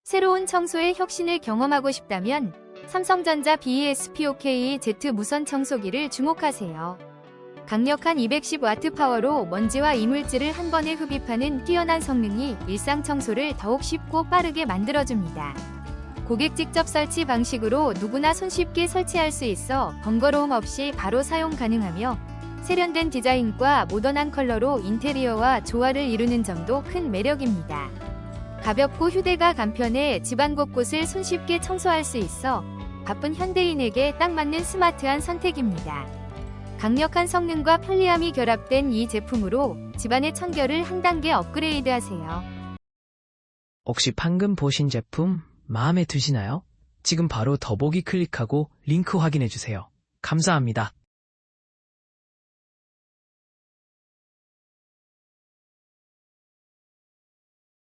새로운 청소의 혁신을 경험하고 싶다면 삼성전자 BESPOK-Z 무선 청소기를 주목하세요. 강력한 210W 파워로 먼지와 이물질을 한 번에 흡입하는 뛰어난 성능이 일상 청소를 더욱 쉽고 빠르게 만들어줍니다. 고객 직접 설치 방식으로 누구나 손쉽게 설치할 수 있어 번거로움 없이 바로 사용 가능하며 세련된 디자인과 모던한 컬러로 인테리어와 조화를 이루는 점도 큰 매력입니다. 가볍고 휴대가 간편해 집안 곳곳을 손쉽게 청소할 수 있어 바쁜 현대인에게 딱 맞는 스마트한 선택입니다. 강력한 성능과 편리함이 결합된 이 제품으로 집안의 청결을 한 단계 업그레이드하세요. 혹시 방금 보신 제품 마음에 드시나요? 지금 바로 더보기 클릭하고 링크 확인해주세요. 감사합니다.